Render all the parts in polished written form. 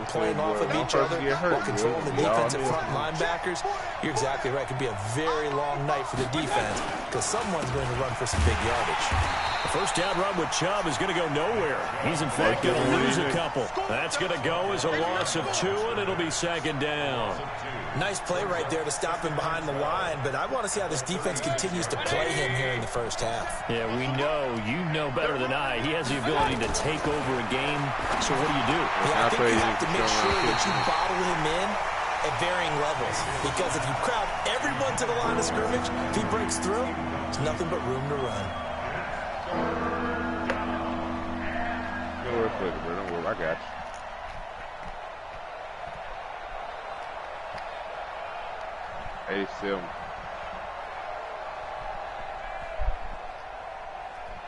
playing off of each other while controlling the defensive front linebackers, you're exactly right. It could be a very long night for the defense because someone's going to run for some big yardage. The first down run with Chubb is going to go nowhere. He's, in fact, going to lose a couple. That's going to go as a loss of 2, and it'll be second down. Nice play right there to stop him behind the line, but I want to see how this defense continues to play him here in the first half. Yeah, we know. You know better than I. He has the ability to take over a game, so what do you do? Yeah, I think you have to make sure that you bottle him in at varying levels, because if you crowd everyone to the line of scrimmage, if he breaks through, there's nothing but room to run. Don't worry, I got you.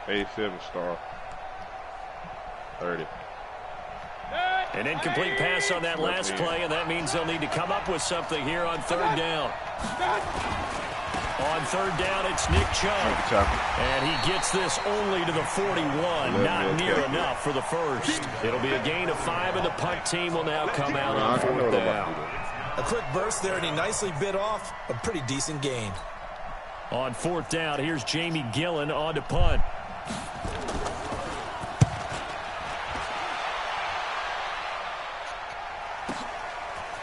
A7 star 30. An incomplete pass on that last play, and that means they'll need to come up with something here on third down. On third down, it's Nick Chubb. And he gets this only to the 41. Not near enough for the first. It'll be a gain of 5, and the punt team will now come out on fourth down. A quick burst there, and he nicely bit off a pretty decent gain. On fourth down, here's Jamie Gillen on to punt.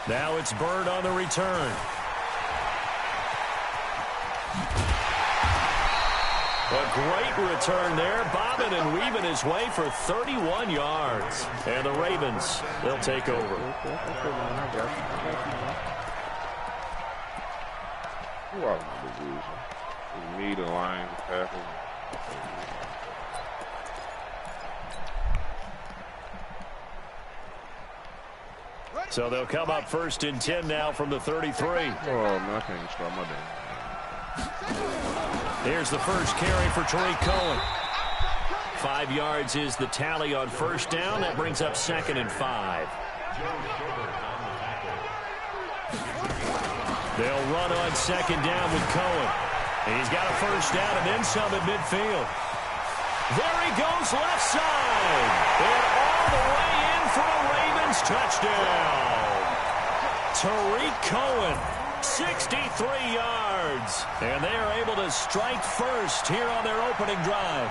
Now it's Bird on the return. A great return there, bobbing and weaving his way for 31 yards. And the Ravens, they'll take over. Who are the division? Me, the Lions, the Packers. So they'll come up first and 10 now from the 33. Oh, man, I can't start my day. Here's the first carry for Tariq Cohen. 5 yards is the tally on first down. That brings up second and 5. They'll run on second down with Cohen. And he's got a first down and then some at midfield. There he goes left side. And all the way in for a Ravens touchdown. Tariq Cohen, 63 yards. And they are able to strike first here on their opening drive.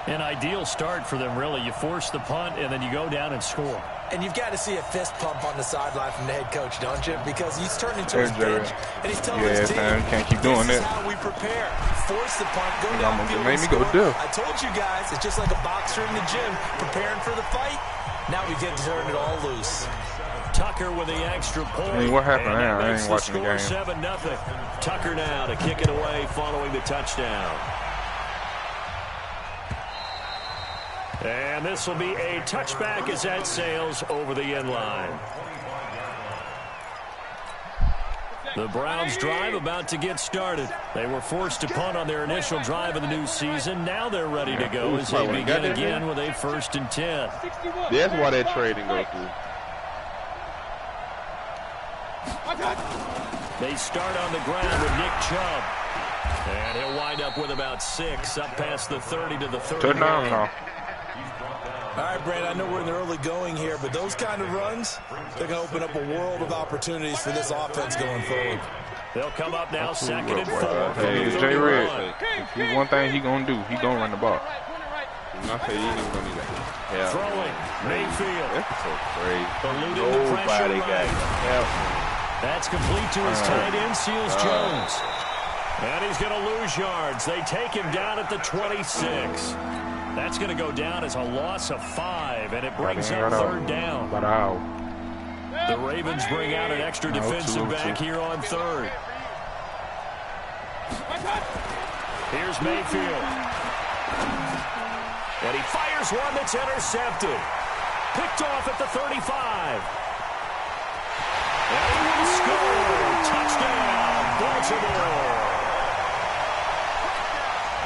An ideal start for them, really. You force the punt, and then you go down and score. And you've got to see a fist pump on the sideline from the head coach, don't you? Because he's turning to his bench, and he's telling his team, man, can't keep doing this is that. how we prepare. Force the punt, go downfield made and me go score. do. I told you guys, it's just like a boxer in the gym preparing for the fight. Now we get to turn it all loose. Tucker with the extra point. I mean, what happened now? I ain't watching the game. 7-0. Tucker now to kick it away following the touchdown. And this will be a touchback as that sails over the end line. The Browns drive about to get started. They were forced to punt on their initial drive of the new season. Now they're ready to go as they begin again with a 1st and 10. That's why that trading goes through. They start on the ground with Nick Chubb. And he'll wind up with about 6 up past the 30 to the 30. All right, Brandon, I know we're in the early going here, but those kind of runs, they're going to open up a world of opportunities for this offense going forward. They'll come up now 2nd and 4. Hey, Jay Red, one thing he going to do, he going to run the ball. I say he ain't going to do that. Throwing, Mayfield. That's so crazy. Eluding the pressure right. That's complete to his tight end, Seals Jones. And he's going to lose yards. They take him down at the 26. That's going to go down as a loss of 5, and it brings up third down. The Ravens bring out an extra defensive back here on third. Here's Mayfield. And he fires one that's intercepted. Picked off at the 35. And he will score. Touchdown, Baltimore.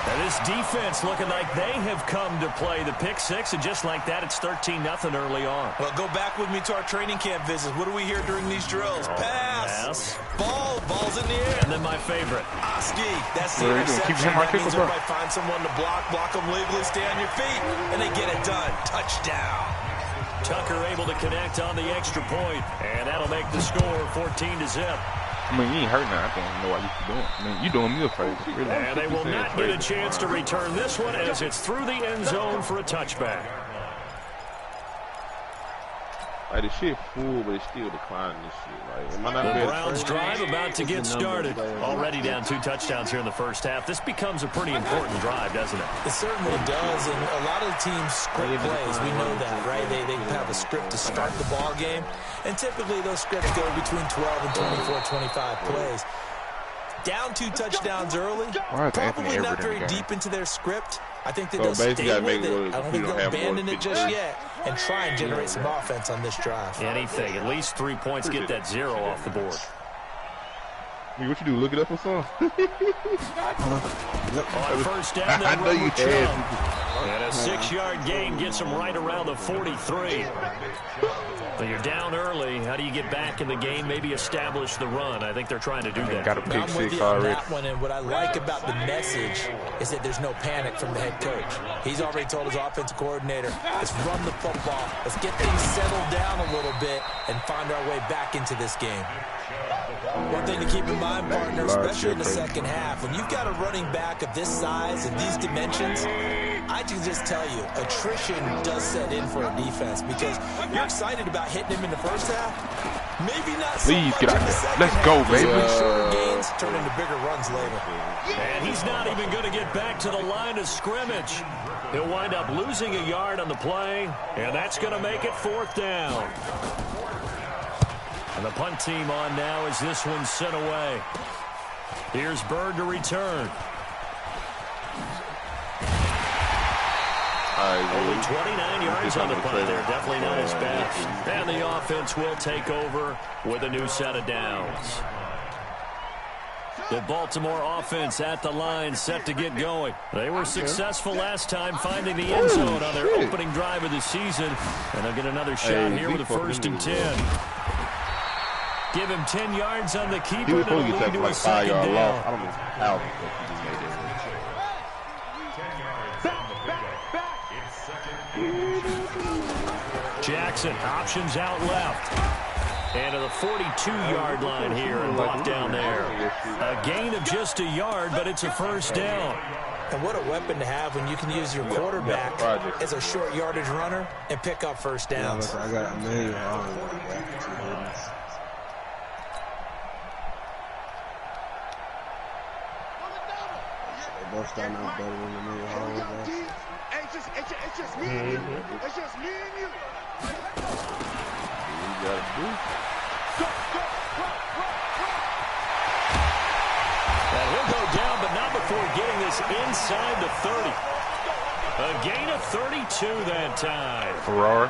Now this defense looking like they have come to play the pick 6, and just like that, it's 13-0 early on. Well, go back with me to our training camp visits. What do we hear during these drills? Pass. Ball's in the air. And then my favorite. Oski. That's the interception. That means everybody find someone to block them legally, stay on your feet, and they get it done. Touchdown. Tucker able to connect on the extra point, and that'll make the score 14-0. I mean, you ain't hurt now. I don't know why you keep doing it. I mean, you doing me a favor. Really. And they will not get a chance to return this one as it's through the end zone for a touchback. Like, the shit full, but it's still declining this shit. Like, am I not the Browns drive about to get started. Already down 2 touchdowns here in the first half. This becomes a pretty important drive, doesn't it? It certainly does, and a lot of the teams script plays. We know that, right? They have a script to start the ball game, and typically those scripts go between 12 and 24, 25 plays. Down 2 touchdowns early, probably not very deep into their script. I think that they'll stay with it. I don't think they'll abandon it just yet and try and generate some offense on this drive. Anything. At least 3 points, get that 0 off the board. What you do, look it up or something? On first down, I know you can. And a 6-yard gain gets them right around the 43. But you're down early. How do you get back in the game? Maybe establish the run. I think they're trying to do that. Got a pick I'm with 6 you on already. that one, and what I like about the message is that there's no panic from the head coach. He's already told his offensive coordinator, let's run the football, let's get things settled down a little bit and find our way back into this game. One thing to keep in mind, partner, especially in the second half, when you've got a running back of this size and these dimensions, I can just tell you, attrition does set in for a defense because you're excited about hitting him in the first half. Maybe not so Please much get out in the there. second Let's go, half. baby. Shorter gains turn into bigger runs later. And he's not even going to get back to the line of scrimmage. He'll wind up losing a yard on the play, and that's going to make it 4th down. And the punt team on now as this one's sent away. Here's Bird to return. Only 29 yards on the punt there. Definitely not his best. And the offense will take over with a new set of downs. The Baltimore offense at the line, set to get going. They were successful last time finding the end zone on their opening drive of the season. And they'll get another shot here with a 1st and 10. Give him 10 yards on the keeper. He was supposed to get to like a 5 second yard down. loss. I don't know how he just made that. Jackson, options out left. And to the 42-yard line here and brought down there. A gain of just a yard, but it's a 1st down. And what a weapon to have when you can use your quarterback as a short yardage runner and pick up 1st downs. I got a million. Both starting out better than the million dollars. It's just me and you. It's just me and you. You gotta do. And he'll go down, but not before getting this inside the 30. A gain of 32 that time. Ferrari.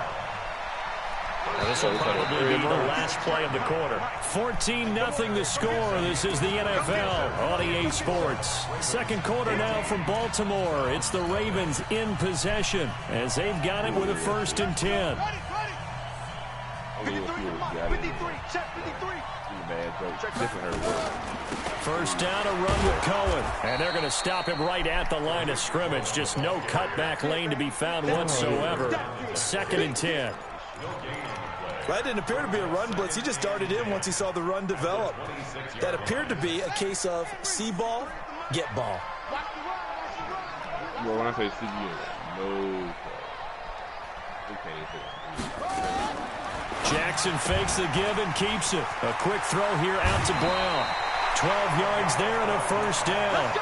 And this will probably be the last play of the quarter. 14-0 the score. This is the NFL on EA Sports. Second quarter now from Baltimore. It's the Ravens in possession as they've got it with a 1st and 10. 53, check 53. First down, a run with Cohen. And they're going to stop him right at the line of scrimmage. Just no cutback lane to be found whatsoever. 2nd and 10. That didn't appear to be a run blitz. He just darted in once he saw the run develop. That appeared to be a case of see ball, get ball. Well, when I say CBA, no. Jackson fakes the give and keeps it. A quick throw here out to Brown. 12 yards there and a 1st down.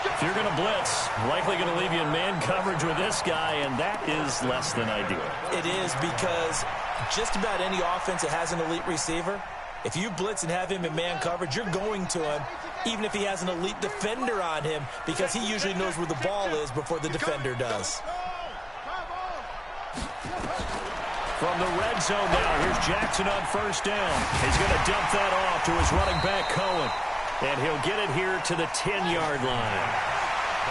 If you're going to blitz, likely going to leave you in man coverage with this guy, and that is less than ideal. It is because just about any offense that has an elite receiver, if you blitz and have him in man coverage, you're going to him, even if he has an elite defender on him, because he usually knows where the ball is before the defender does. From the red zone now, here's Jackson on 1st down. He's going to dump that off to his running back, Cohen. And he'll get it here to the 10-yard line.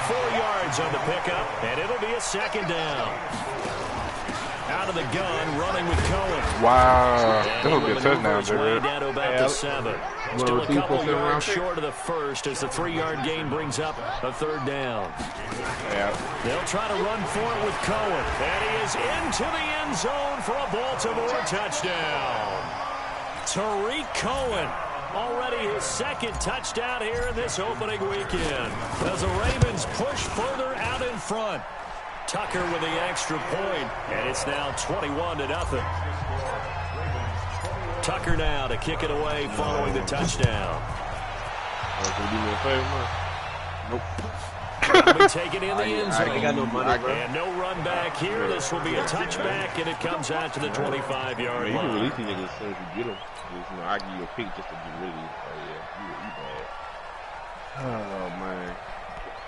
4 yards on the pickup, and it'll be a 2nd down. Out of the gun, running with Cohen. Wow. That was a good touchdown, Maneuvers way J-Red. down to about the 7. Still a couple yards short of the first as the 3-yard gain brings up a 3rd down. Yeah. They'll try to run for it with Cohen. And he is into the end zone for a Baltimore touchdown. Tariq Cohen, already his 2nd touchdown here in this opening weekend. As the Ravens push further out in front. Tucker with the extra point, and it's now 21-0. Tucker now to kick it away following the touchdown. Nope. Taken in the end zone. And no run back here. This will be a touchback, and it comes out to the 25-yard line. You can release these niggas as soon as you get them. You know, I give you a pick just to get rid of you. Oh, yeah, you bad. Oh, man.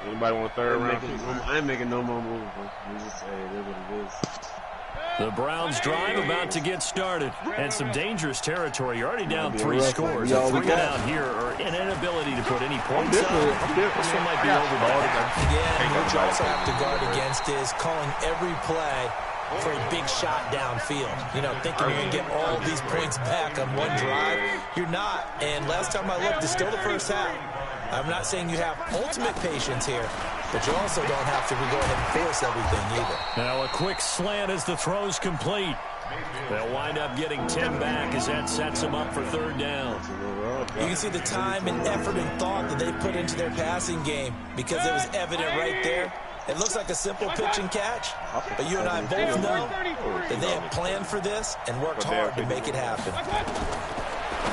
Anybody want a 3rd round? I ain't making no more moves, bro. We just say it is what it is. The Browns drive about to get started. And some dangerous territory. You're already down 3 scores. A 3 out here or an inability to put any points up. This one might be over by Yeah, what you also have to guard against is calling every play for a big shot downfield. You know, thinking you're going to get all these points back on one drive. You're not. And last time I looked, it's still the first half. I'm not saying you have ultimate patience here, but you also don't have to go ahead and force everything either. Now a quick slant as the throw's complete. They'll wind up getting 10 back as that sets them up for 3rd down. You can see the time and effort and thought that they put into their passing game because it was evident right there. It looks like a simple pitch and catch, but you and I both know that they have planned for this and worked hard to make it happen.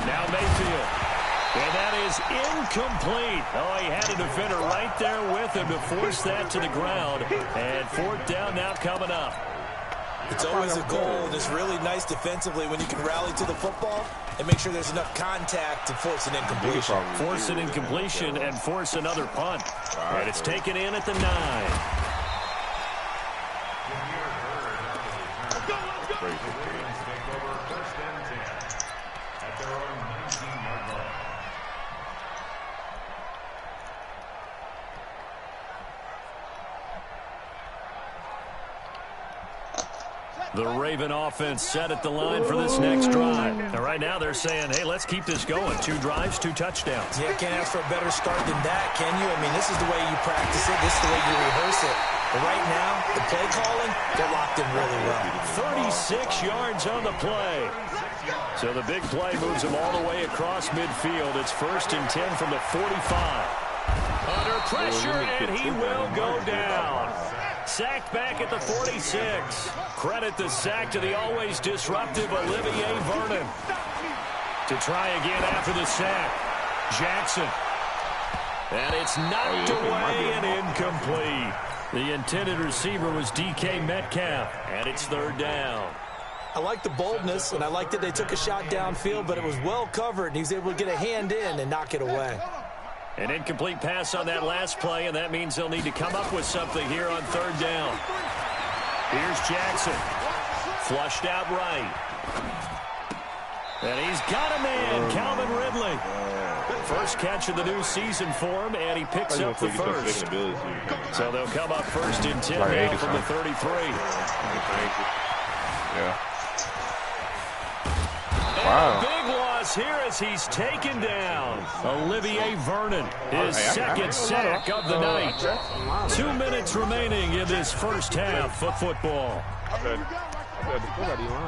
Now Mayfield. And that is incomplete. Oh, he had a defender right there with him to force that to the ground. And 4th down now coming up. It's always a goal, and it's really nice defensively when you can rally to the football and make sure there's enough contact to force an incompletion. Force an incompletion and force another punt. And it's taken in at the 9. The Raven offense set at the line for this next drive. And right now they're saying, hey, let's keep this going. 2 drives, 2 touchdowns. Yeah, can't ask for a better start than that, can you? I mean, this is the way you practice it. This is the way you rehearse it. But right now, the play calling, they're locked in really well. 36 yards on the play. So the big play moves them all the way across midfield. It's 1st and 10 from the 45. Under pressure, and he will go down. Sacked back at the 46. Credit the sack to the always disruptive Olivier Vernon. To try again after the sack. Jackson. And it's knocked away and incomplete. The intended receiver was DK Metcalf, and it's 3rd down. I like the boldness, and I like that they took a shot downfield, but it was well covered, and he was able to get a hand in and knock it away. An incomplete pass on that last play, and that means they'll need to come up with something here on 3rd down. Here's Jackson. Flushed out right. And he's got a man, Calvin Ridley. First catch of the new season for him, and he picks up the first. So they'll come up 1st and 10 now from the 33. Yeah. Wow. A big loss here as he's taken down. Olivier Vernon, his 2nd sack of the night. 2 minutes remaining in this first half of football.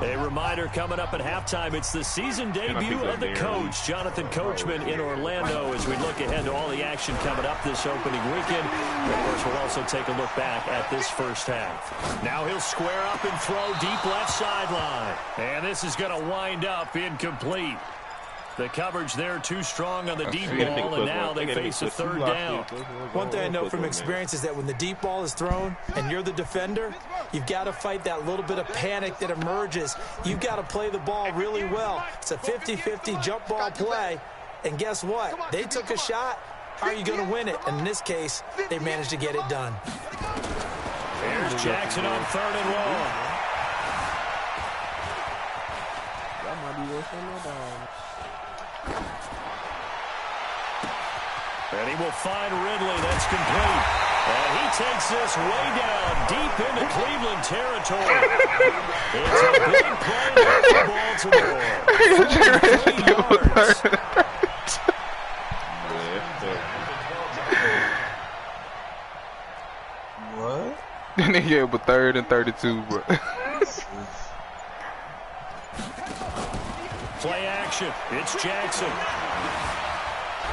A reminder coming up at halftime. It's the season debut of the coach, Jonathan Coachman, in Orlando, as we look ahead to all the action coming up this opening weekend. And of course, we'll also take a look back at this first half. Now he'll square up and throw deep left sideline. And this is going to wind up incomplete. The coverage there too strong on the deep ball, and now they face a 3rd down. One thing I know from experience is that when the deep ball is thrown and you're the defender, you've got to fight that little bit of panic that emerges. You've got to play the ball really well. It's a 50-50 jump ball play, and guess what? They took a shot. How are you going to win it? And in this case, they managed to get it done. Here's Jackson on 3rd and long. That might be worse than nobody. And he will find Ridley. That's complete. And he takes this way down, deep into Cleveland territory. It's a big play for Baltimore. 43 yards. What? Then he gave up a 3rd and 32, bro. Play action. It's Jackson.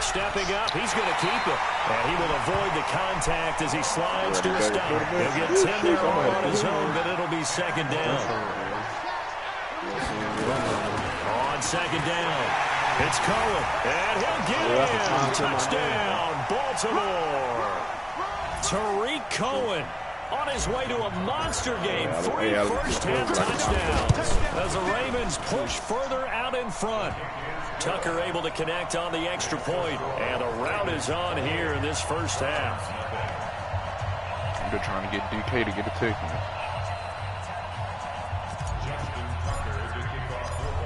Stepping up, he's going to keep it. And he will avoid the contact as he slides to a stop. He'll get 10 there all on his own, but it'll be 2nd down. On 2nd down, it's Cohen. And he'll get in. Touchdown, Baltimore. Tariq Cohen on his way to a monster game. 3 first-half touchdowns as the Ravens push further out in front. Tucker able to connect on the extra point, and a rout is on here in this first half. They're trying to get DK to get a ticket.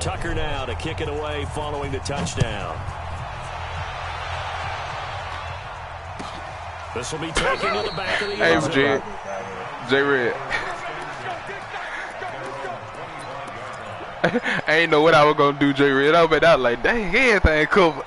Tucker now to kick it away following the touchdown. This will be taken to the back of the end zone. J-Red. I ain't know what I was gonna do, J-Red. I was like, dang, everything covered.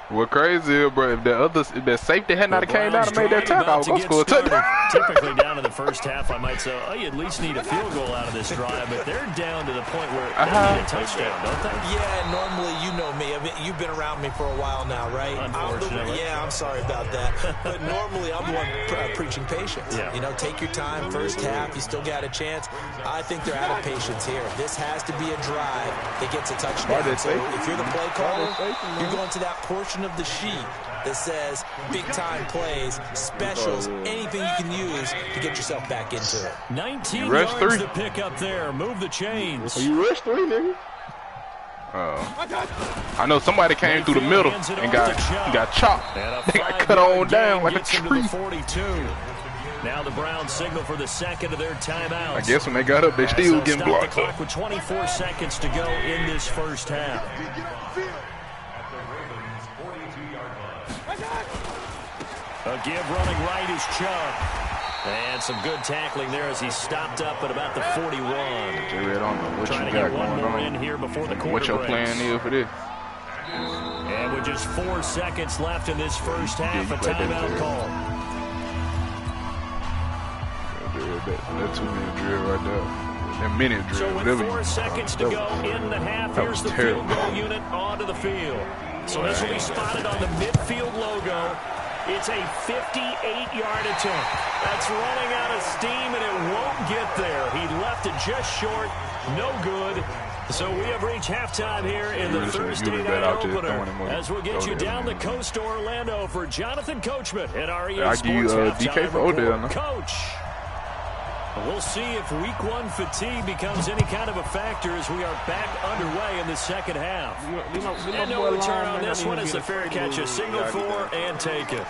What crazy is, bro, if that safety had not came down and made that tackle, I was gonna score a touchdown. Typically down in the first half, I might say, oh, you at least need a field goal out of this drive, but they're down to the point where they need a touchdown, don't they? Yeah, normally, you know me. I mean, you've been around me for a while now, right? Unfortunately. I'm sorry about that. But normally, I'm the one preaching patience. Yeah. You know, take your time. First half, you still got a chance. I think they're out of patience here. This has to be a drive that gets a touchdown. So if you're the play caller, you're going to that portion of the sheet that says big-time plays, specials, anything you can use to get yourself back into it. 19 yards to pick up there. Move the chains. You rushed 3, nigga. I know somebody came through the middle and got chopped. They got cut on down like a tree. 42. Now the Browns signal for the 2nd of their timeouts. I guess when they got up, they still getting blocked the up. clock with 24 seconds to go in this first half. A give running right is Chubb. And some good tackling there as he stopped up at about the 41. Jerry, I don't know what Trying you to got get one going more on. in here before the quarter What your breaks. plan is for this? And with just 4 seconds left in this first half, a timeout call. That 2-minute drill right there. That minute drill. So with 4 seconds to go in the half, here's the field goal unit onto the field. So this will be spotted on the midfield logo. It's a 58-yard attempt. That's running out of steam, and it won't get there. He left it just short. No good. So we have reached halftime here in the Thursday night opener as we'll get you down the coast to Orlando for Jonathan Coachman at our EA Sports Halftime Report. Coach, we'll see if week 1 fatigue becomes any kind of a factor as we are back underway in the second half. And no return on this one as the fair catch is signaled for and taken.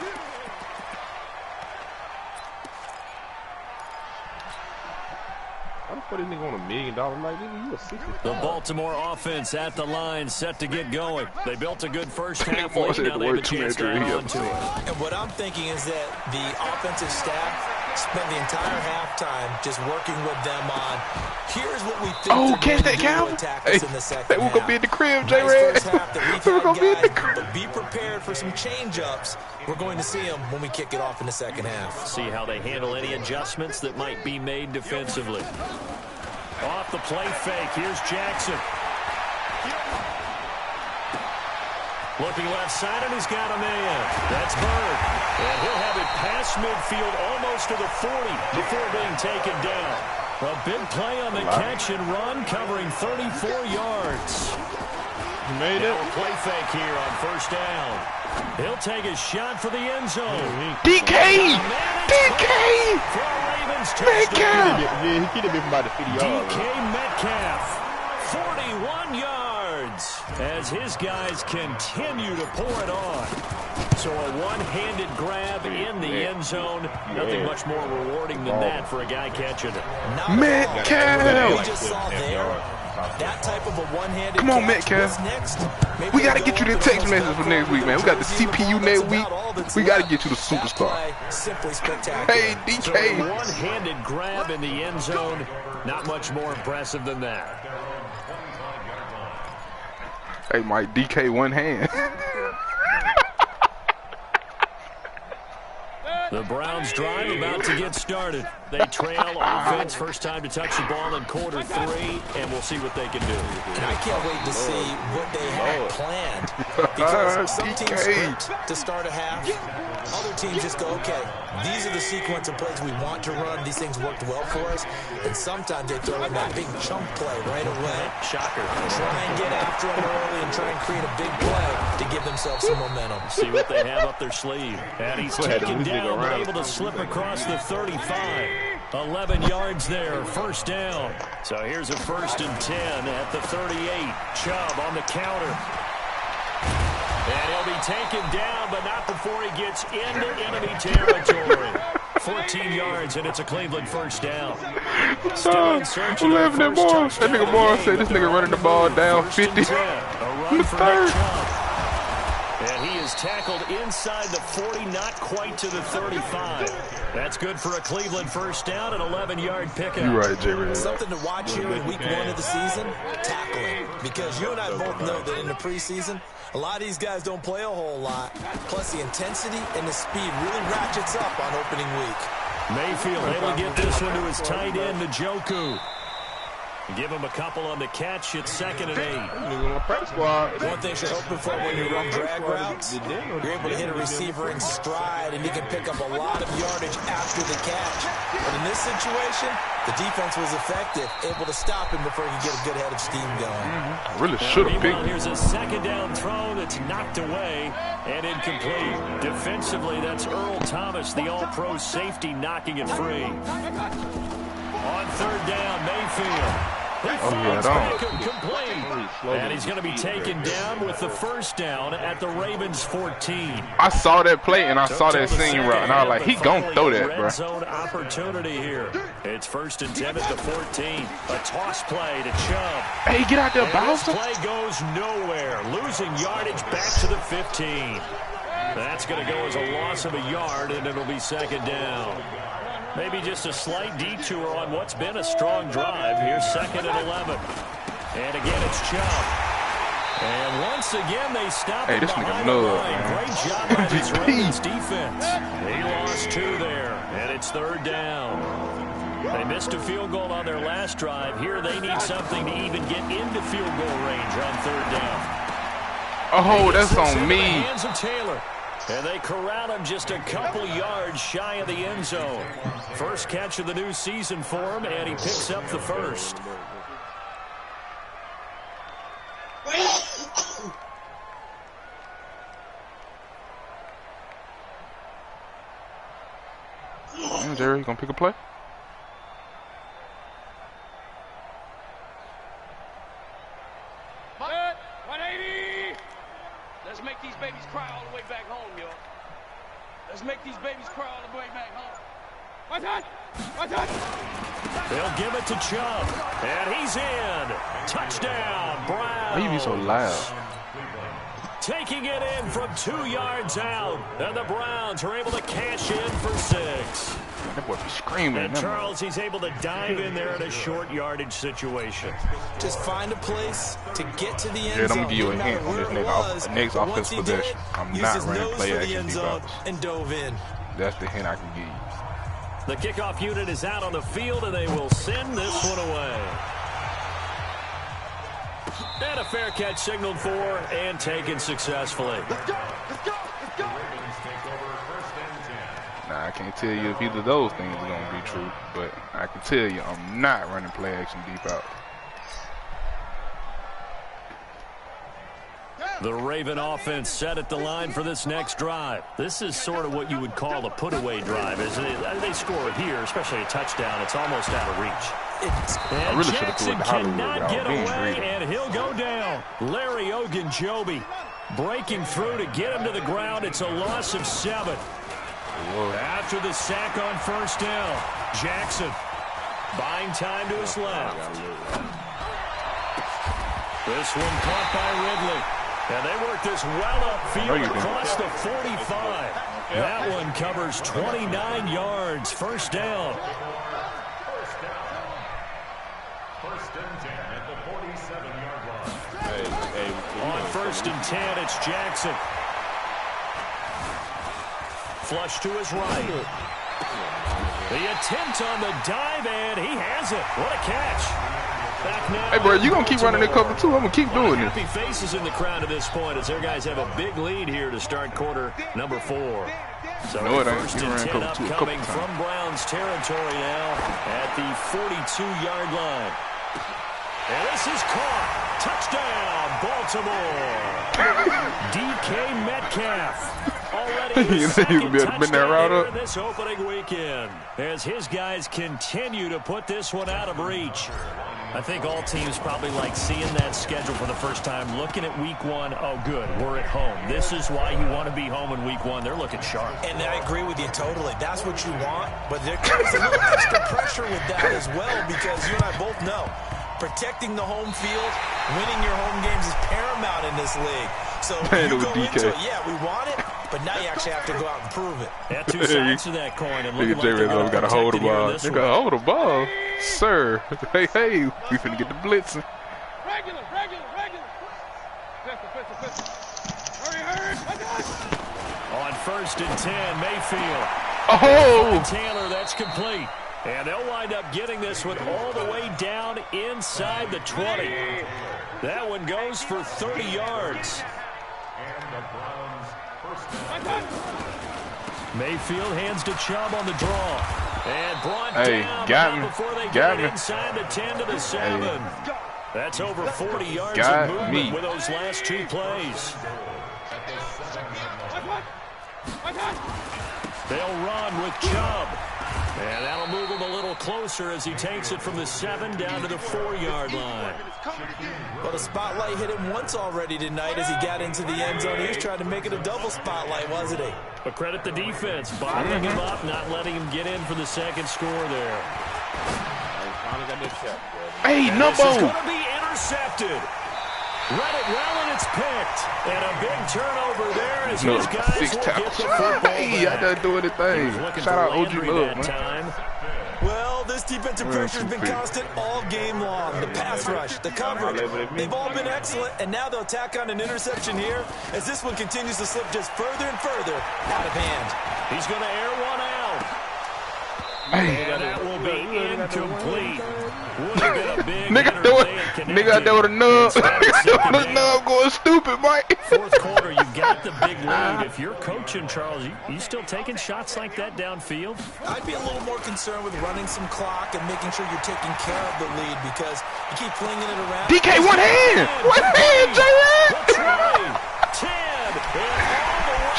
How the fuck this nigga on $1 million? Like, nigga, you a 60. The Baltimore offense at the line, set to get going. They built a good first half lead. Now they have a chance to add on to it. And what I'm thinking is that the offensive staff spent the entire halftime just working with them on, here's what we think catch that, Cal. Hey, in the second we're going to be in the crib, J-Ray. Nice we're going to be in the crib. But be prepared for some change-ups. We're going to see them when we kick it off in the second half. See how they handle any adjustments that might be made defensively. Off the play fake, here's Jackson. Looking left side, and he's got a man. That's Bird. And he'll have it past midfield almost to the 40 before being taken down. A big play on the catch and run, covering 34 yards. He made it. Play fake here on first down. He'll take a shot for the end zone. DK! DK! For a Ravens Metcalf! Yeah, he could have been from about the 50 yards. DK Metcalf, 41 yards, as his guys continue to pour it on. So a one-handed grab in the end zone. Nothing much more rewarding than that for a guy catching it. Metcalf! We just saw there That type of a one-handed Come on, catch Metcalf. was next. Maybe We gotta they'll get go you the up to text message for next week, man. We got the CPU next week. We gotta get you the That superstar. play, simply spectacular. Hey, So DK. a one-handed grab in the end zone, not much more impressive than that. Hey, Mike, DK one hand. The Browns drive about to get started. They trail offense, first time to touch the ball in quarter 3, and we'll see what they can do. And I can't wait to see what they had planned. Because some teams script to start a half. Other teams just go, okay, these are the sequence of plays we want to run. These things worked well for us. And sometimes they throw in that big chunk play right away. Shocker. Try and get after them early and try and create a big play to give themselves some momentum. See what they have up their sleeve. And he's taken down, but able to slip across the 35. 11 yards there, first down. So here's a 1st and 10 at the 38. Chubb on the counter. And he'll be taken down, but not before he gets into enemy territory. 14 yards, and it's a Cleveland first down. Still in search of Laughing at Morris. That nigga Morris said this nigga running the ball down 50. A run for Nick Chubb. And he is tackled inside the 40, not quite to the 35. That's good for a Cleveland first down, an 11-yard pickup. You right, J-Ray. Something to watch here in week 1 of the season, tackling. Because you and I both know that in the preseason, a lot of these guys don't play a whole lot. Plus, the intensity and the speed really ratchets up on opening week. Mayfield able to get this one to his tight end, Njoku. Give him a couple on the catch. It's 2nd and 8. One thing you're hoping for when you run drag routes, you're able to hit a receiver in stride, and he can pick up a lot of yardage after the catch. But in this situation, the defense was effective, able to stop him before he could get a good head of steam going. I really should have picked him. Here's a 2nd down throw that's knocked away and incomplete. Defensively, that's Earl Thomas, the all-pro safety, knocking it free. On 3rd down, Mayfield. And he's going to be taken down with the first down at the Ravens 14. I saw that play and I saw that seam route, and I was like, he gonna throw that, bro. Red zone opportunity here. It's 1st and 10 at the 14. A toss play to Chubb. Hey, get out there, Bowser. This play goes nowhere. Losing yardage back to the 15. That's going to go as a loss of a yard, and it'll be 2nd down. Maybe just a slight detour on what's been a strong drive. Here's 2nd and 11. And again, it's Chubb. And once again, they stop him behind the line. Great job by this Ravens defense. He lost 2 there, and it's 3rd down. They missed a field goal on their last drive. Here they need something to even get into field goal range on 3rd down. Oh, that's on me. Hands of Taylor. And they corral him just a couple yards shy of the end zone. First catch of the new season for him, and he picks up the first. Jerry, you gonna pick a play? Let's make these babies cry all the way back home, yo. Let's make these babies cry all the way back home. What's that? What's that? They'll give it to Chubb, and he's in. Touchdown, Browns. Why you be so loud? Taking it in from 2 yards out, and the Browns are able to cash in for 6. That boy be screaming. And Charles, he's able to dive in there in a short yardage situation. Just find a place to get to the end Jared, zone. I'm gonna give you a hint on this next offensive possession. I'm not running play action defense. And dove in. That's the hint I can give you. The kickoff unit is out on the field, and they will send this one away. And a fair catch signaled for and taken successfully. Let's go. Let's go. Let's go. Now, I can't tell you if either of those things are going to be true, but I can tell you I'm not running play action deep out. The Raven offense set at the line for this next drive. This is sort of what you would call a put-away drive. As they score here, especially a touchdown, it's almost out of reach. I really should have Jackson threw it to Hollywood, cannot but I get was being away, greedy. and he'll go down. Larry Ogunjobi breaking through to get him to the ground. It's a loss of 7. Whoa. After the sack on first down, Jackson buying time to his left. This one caught by Ridley. And they work this well upfield across the 45. That one covers 29 yards. First down. First and 10 at the 47-yard line. On first and 10, it's Jackson. Flush to his right. The attempt on the dive, and he has it. What a catch. Back now. Hey, bro, you going to keep running that cover, too? I'm going to keep doing it. Happy faces in the crowd at this point as their guys have a big lead here to start quarter number 4. So no, it ain't. First and 10 upcoming from Browns territory now at the 42-yard line. And this is caught. Touchdown, Baltimore. DK Metcalf. Already his second touchdown in this opening weekend as his guys continue to put this one out of reach. I think all teams probably like seeing that schedule for the first time, looking at week 1. Oh, good, we're at home. This is why you want to be home in week 1. They're looking sharp. And I agree with you totally. That's what you want, but there comes a little extra pressure with that as well because you and I both know protecting the home field, winning your home games is paramount in this league. So you go into it, yeah, we want it, but now you actually have to go out and prove it. At two sides to that coin. And look at J. Rizzo got to hold the ball. They got to hold the ball. Sir. Hey, we finna get the blitzing. Regular. Hurry. On first and 10, Mayfield. Oh! Taylor, that's complete. And they'll wind up getting this one all the way down inside the 20. That one goes for 30 yards. Mayfield hands to Chubb on the draw. And brought down before they get it inside the 10 to the 7. That's over 40 yards of movement with those last 2 plays. They'll run with Chubb. And that'll move him a little closer as he takes it from the 7 down to the 4-yard line. Well, the spotlight hit him once already tonight as he got into the end zone. He was trying to make it a double spotlight, wasn't he? But credit the defense, bottling him up, not letting him get in for the second score there. Hey, Numbo! This is going to be intercepted. Read it well, and it's picked. And a big turnover there as his guys will get the football back. Hey, I done doing the thing. Shout out OG Love, man. Time. Well, this defensive pressure has been constant all game long. The pass rush, the coverage, they've all been excellent, and now they'll tack on an interception here as this one continues to slip just further and further out of hand. He's going to air one out. And that will be incomplete. Would have been a big nigga out there with a nub. The nub going stupid, Mike. Fourth quarter, you've got the big lead. If you're coaching, Charles, you still taking shots like that downfield? I'd be a little more concerned with running some clock and making sure you're taking care of the lead because you keep flinging it around. DK, one hand, J-Red. That's right. 10.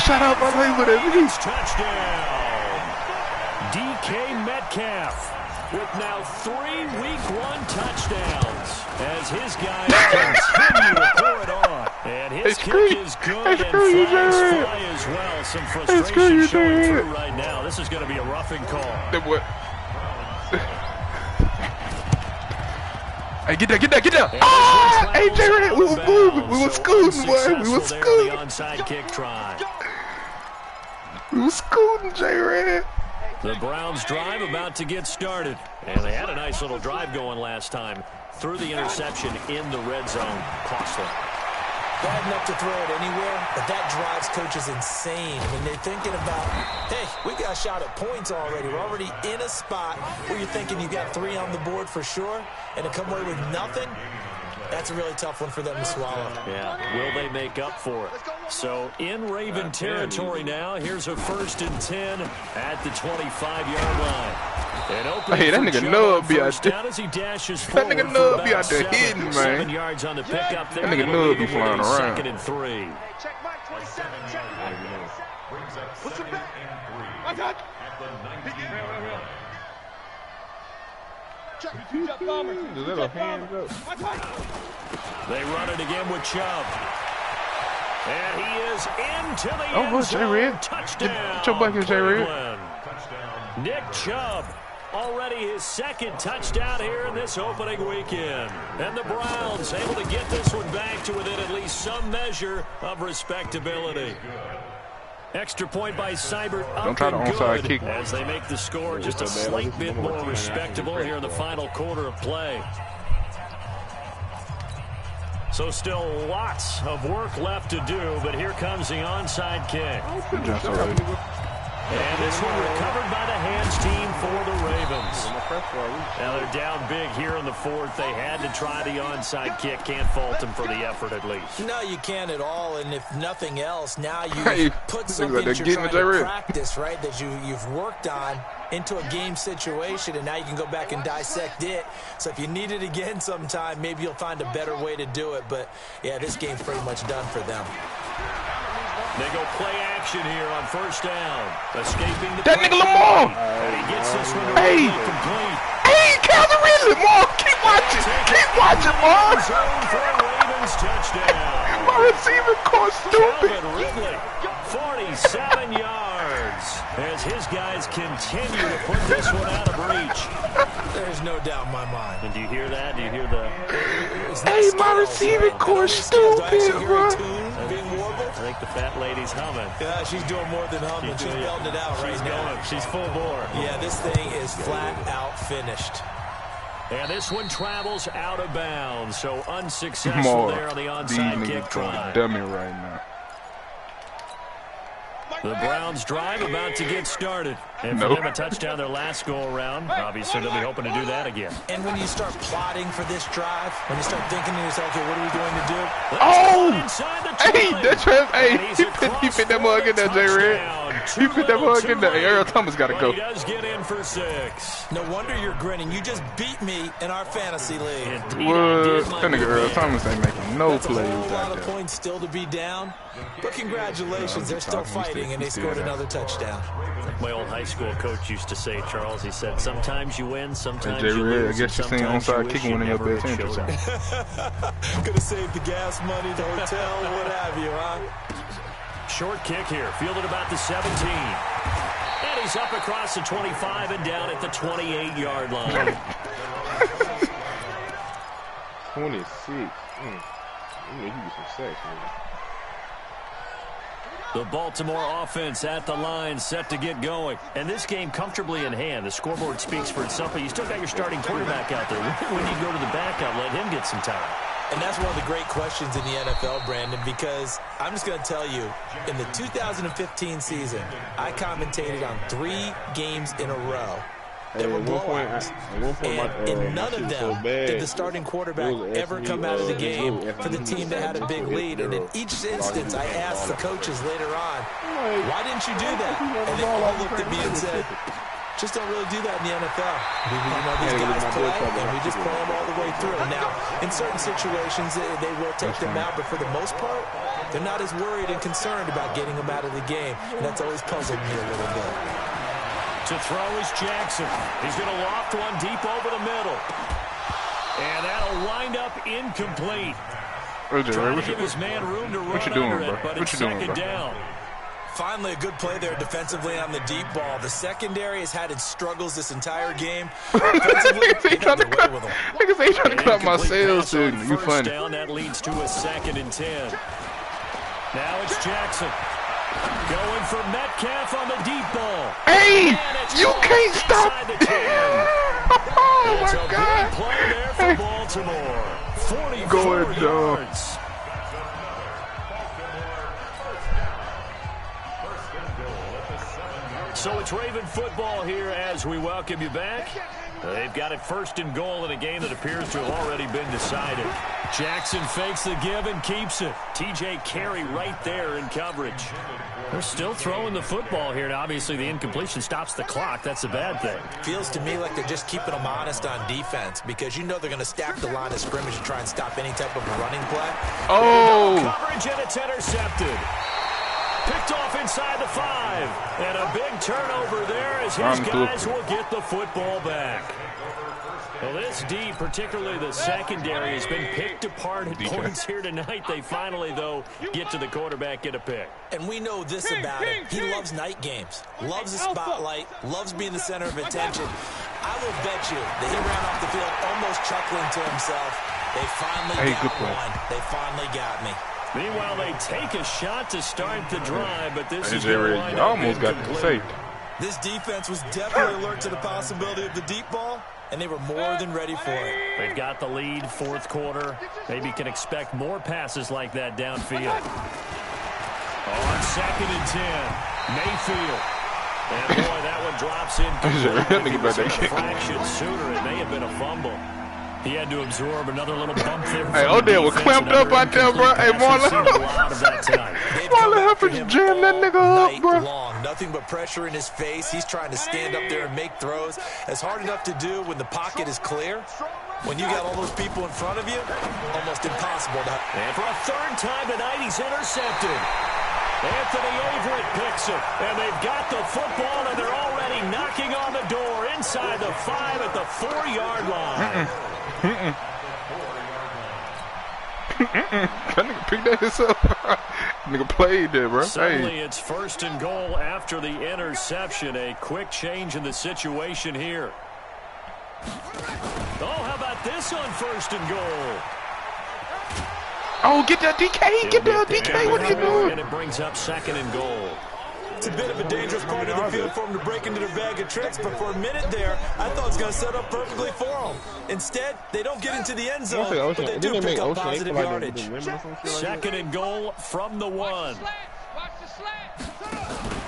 Shut up, I play with it. Touchdown. DK Metcalf with now 3 week 1 touchdowns as his guys continue to pour it on. And his kick is good and flags fly as well. Some frustration showing through right now. This is going to be a roughing call. Hey, get down. Ah! Hey, J-Red, we were moving. We were scooting, boy. We were scooting. Onside kick try. We were scooting, J-Red. The Browns drive about to get started. And they had a nice little drive going last time. Threw the interception in the red zone. Costly. Bad enough to throw it anywhere, but that drives coaches insane. I mean, they're thinking about, hey, we got a shot at points already. We're already in a spot where you're thinking you got 3 on the board for sure, and to come away with nothing, that's a really tough one for them to swallow. Yeah, will they make up for it? So in Raven territory now, here's a first and 10 at the 25-yard line. Hey, that nigga Nub be out there. That nigga Nub be out there hitting, man. 7 yards on the pickup there. That nigga Nub be flying around. 2nd and 3. Check Mike 27, check Mike. What's the back? I got They run it again with Chubb. And he is into the end zone. J-Red. Touchdown. Get your bucket, J-Red. Nick Chubb Already his second touchdown here in this opening weekend. And the Browns able to get this one back to within at least some measure of respectability. Extra point by Seibert. Don't try to onside kick. As they make the score just a slight bit more respectable here in the final quarter of play. So still lots of work left to do, but here comes the onside kick. And this one recovered by the hands team for the Ravens. Now they're down big here in the fourth. They had to try the onside kick. Can't fault them for the effort at least. No, you can't at all. And if nothing else, now you put something that you're trying to practice, right, that you've worked on into a game situation, and now you can go back and dissect it. So if you need it again sometime, maybe you'll find a better way to do it. But, yeah, this game's pretty much done for them. They go play action here on first down. Escaping the that nigga Lamar. And he gets this one complete. Hey, Calvin Lamar. Keep watching. Keep watching, Lamar. Zone for a Ravens touchdown. My receiver course stupid. Calvin Ridley, 47 yards. As his guys continue to put this one out of reach. There's no doubt in my mind. And do you hear that? Do you hear the... Hey, my receiving course stupid, bro. I think the fat lady's humming. Yeah, she's doing more than humming. She's belting it out right now. She's full bore. Yeah, this thing is flat out finished. And this one travels out of bounds, so unsuccessful there on the onside kick try. Dummy right now. The Browns drive about to get started. And for them a touchdown their last go-around. Obviously, they'll be hoping to do that again. And when you start plotting for this drive, when you start thinking to yourself, okay, what are we going to do? Hey, that's he fit that mug in there, J-Red. He fit that mug in there. Earl Thomas got to go. He does get in for 6. No wonder you're grinning. You just beat me in our fantasy league. What? That nigga Earl Thomas ain't making no plays. That's a lot of points still to be down. But congratulations, they're still fighting, and they scored another touchdown. My old high school coach used to say, Charles, he said, sometimes you win, sometimes you lose. I guess you seen onside kicking one of your best interests. Could have saved the gas money, the hotel, what have you, huh? Short kick here, fielded about the 17. And he's up across the 25 and down at the 28-yard line. 26. He get some sacks, man. The Baltimore offense at the line, set to get going. And this game comfortably in hand. The scoreboard speaks for itself, but you still got your starting quarterback out there. When you go to the backup, let him get some time. And that's one of the great questions in the NFL, Brandon, because I'm just going to tell you, in the 2015 season, I commentated on 3 games in a row. There were blowouts, and in none of them did the starting quarterback ever come out of the game for the team that had a big lead. And in each instance, I asked the coaches later on, why didn't you do that? And they all looked at me and said, just don't really do that in the NFL. You know, these guys play, and we just play them all the way through. Now, in certain situations, they will take them out, but for the most part, they're not as worried and concerned about getting them out of the game, and that's always puzzled me a little bit. To throw is Jackson. He's going to loft one deep over the middle. And that'll wind up incomplete. Trying to give his man room to run under it, but it's second down. Finally, a good play there defensively on the deep ball. The secondary has had its struggles this entire game. Defensively, they got their way with them. Niggas ain't trying to cut my sales, dude. You funny. Down, that leads to a 2nd and 10. Now it's Jackson. Going for Metcalf on the deep ball. Hey, you can't stop. Oh, my God. Big play there for Baltimore. 44 yards. So it's Raven football here as we welcome you back. They've got it 1st and goal in a game that appears to have already been decided. Jackson fakes the give and keeps it. TJ Carey right there in coverage. They're still throwing the football here, and obviously the incompletion stops the clock. That's a bad thing. Feels to me like they're just keeping them honest on defense because you know they're going to stack the line of scrimmage and try and stop any type of a running play. Oh! Coverage, and it's intercepted. Picked off inside the 5. And a big turnover there as his guys will get the football back. Well, this D, particularly the secondary, has been picked apart at points here tonight. They finally, though, get to the quarterback, get a pick. And we know this about him. He loves night games, loves the spotlight, loves being the center of attention. I will bet you that he ran off the field almost chuckling to himself. They finally got one. They finally got me. Meanwhile, they take a shot to start the drive, but this is almost got it saved. This defense was definitely alert to the possibility of the deep ball, and they were more than ready for it. They've got the lead, fourth quarter. Maybe can expect more passes like that downfield. On 2nd and 10, Mayfield. And boy, that one drops in. If he was a fraction sooner, it may have been a fumble. He had to absorb another little bump there. Hey, Odell was clamped up out there, bro. Hey, Marlon Huff just jammed that nigga up, bro. Nothing but pressure in his face. He's trying to stand up there and make throws. It's hard enough to do when the pocket is clear. When you got all those people in front of you, almost impossible to... And for a third time tonight, he's intercepted. Anthony Averett picks it, and they've got the football, and they're already knocking on the door inside the 5 at the 4-yard line. That nigga picked that himself. Nigga played there, bro. Suddenly it's 1st and goal after the interception. A quick change in the situation here. Oh, how about this on 1st and goal? Oh, get that DK! Get that DK! What are you doing? And it brings up 2nd and goal. It's a bit of a dangerous part of the field for him to break into their bag of tricks, but for a minute there, I thought it was going to set up perfectly for him. Instead, they don't get into the end zone, but they do pick up positive yardage. 2nd and goal from the 1.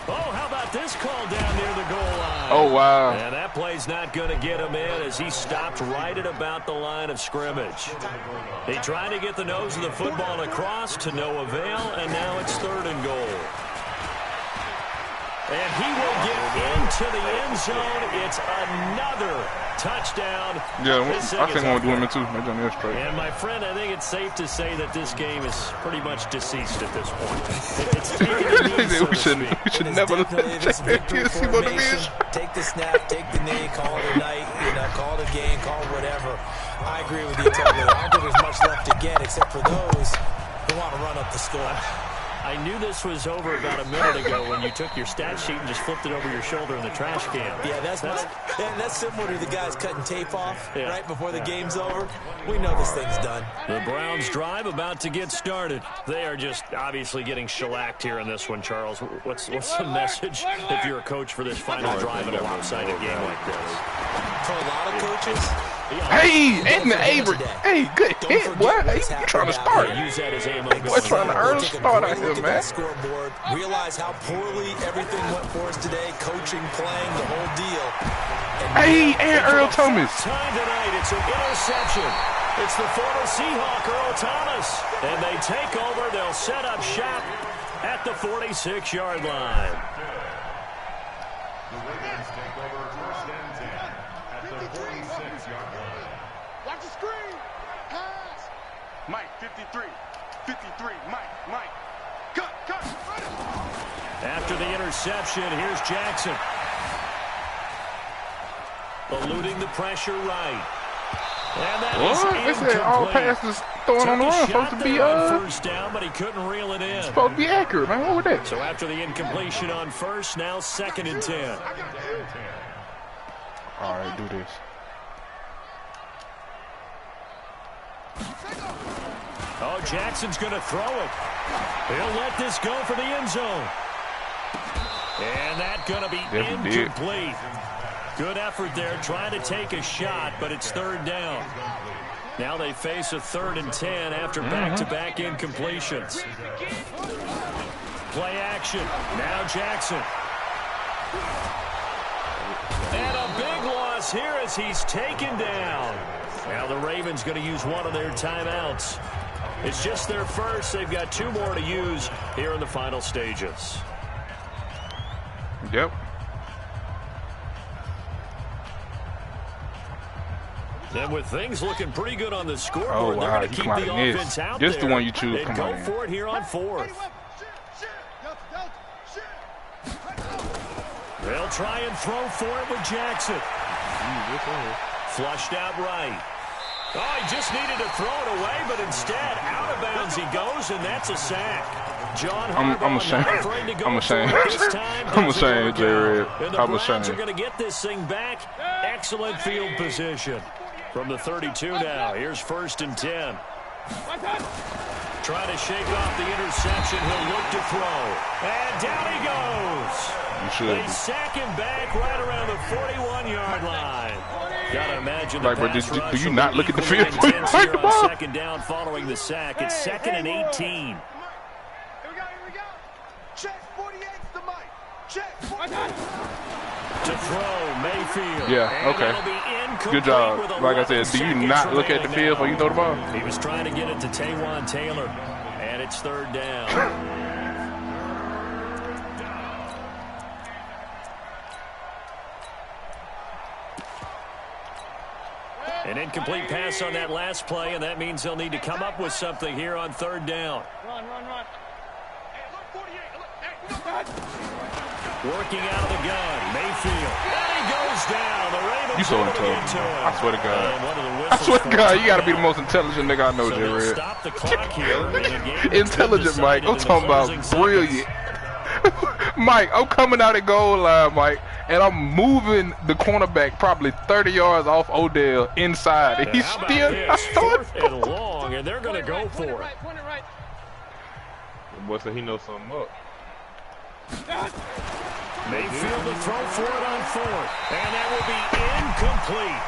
Oh, how about this call down near the goal line? Oh, wow. And that play's not going to get him in as he stopped right at about the line of scrimmage. He tried to get the nose of the football across to no avail, and now it's 3rd and goal. And he will get into the end zone. It's another touchdown. Yeah, I think I'm going to do him too. Maybe on the straight. And my friend, I think it's safe to say that this game is pretty much deceased at this point. It's we should never let take the snap, take the knee, call it a night, call it a game, call it whatever. I agree with you totally. I don't think there's much left to get except for those who want to run up the score. I knew this was over about a minute ago when you took your stat sheet and just flipped it over your shoulder in the trash can. Yeah, that's similar to the guys cutting tape off right before the game's over. We know this thing's done. The Browns drive about to get started. They are just obviously getting shellacked here in this one, Charles. What's the message if you're a coach for this final drive in a lopsided game like this? For a lot of coaches... Hey, Anthony Averett. Hey, good hit, boy. Hey, you trying to start. Boy, trying to earn a start out here, man. Scoreboard, realize how poorly everything went for us today, coaching, playing, the whole deal. Hey, and Earl Thomas. Time tonight, it's an interception. It's the former Seahawk, Earl Thomas. And they take over. They'll set up shop at the 46-yard line. The Ravens take over 1st and 10 at the 46-yard line. Watch the screen. Pass. Mike, 53. 53. Mike. Cut. After the interception, here's Jackson. Eluding the pressure right. And that is incomplete. They said all passes throwing on the run supposed to be first down, but he couldn't reel it in. Supposed to be accurate, man. What was that? So after the incompletion on 1st, now 2nd and 10. All right, do this. Oh, Jackson's going to throw it. He'll let this go for the end zone. And that's going to be incomplete. Good effort there, trying to take a shot, but it's 3rd down. Now they face a 3rd and 10 after back-to-back incompletions. Play action. Now Jackson. And a big loss here as he's taken down. Now the Ravens going to use one of their timeouts. It's just their first. They've got 2 more to use here in the final stages. Yep. And with things looking pretty good on the scoreboard, they're going to keep the offense out there. This the one you choose. And go for it here on 4th. They'll try and throw for it with Jackson. Flushed out right. Oh, he just needed to throw it away, but instead, out of bounds he goes, and that's a sack. I'm ashamed. I'm ashamed. I'm ashamed, J-Red. I'm ashamed. Are going to get this thing back. Excellent field position. From the 32 now, here's 1st and 10. Trying to shake off the interception. He'll look to throw. And down he goes. They sack him back right around the 41-yard line. Gotta imagine like, bro, do you not look at the field before you fight the ball? 2nd down following the sack. It's 2nd and 18. Here we go. Check 48's the mic. Check 48. To throw, Mayfield. Yeah, okay. Good job. Like I said, do you not look at the field before you throw the ball? He was trying to get it to Taywan Taylor, and it's 3rd down. An incomplete pass on that last play, and that means they'll need to come up with something here on 3rd down. Run. Hey, look, 48. Look, hey, Working out of the gun, Mayfield. And he goes down. The Ravens you so intelligent. I swear to God. I swear to God, you got to be the most intelligent nigga I know, so J-Red. Stop the clock here. Intelligent, Mike. I'm talking about brilliant. Mike, I'm coming out at goal line, Mike, and I'm moving the cornerback probably 30 yards off Odell inside, and he's still not throwing. 4th and long, and they're going to go for it. Point it right. The boy said he knows something up. Mayfield to throw for it on 4th, and that will be incomplete.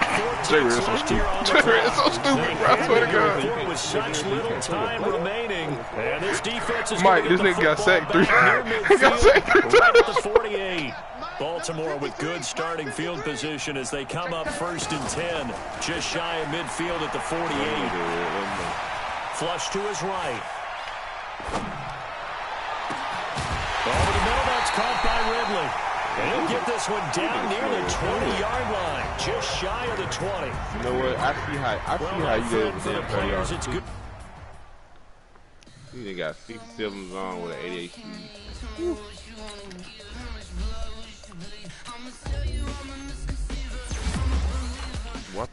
J-Red is so stupid. J-Red is so stupid, bro. I swear to God. With such little time remaining, and this defense is Mike, this nigga got sacked 3 times. He got sacked 3 times. Right at the 48. Baltimore with good starting field position as they come up 1st and 10, just shy of midfield at the 48. Flush to his right. Over the middle, that's caught by Ridley. And he'll get this one down near the 20-yard line, just shy of the 20. You know what? I see how you guys for the players, it's good. You done got 6-7s on with an 88 speed. What?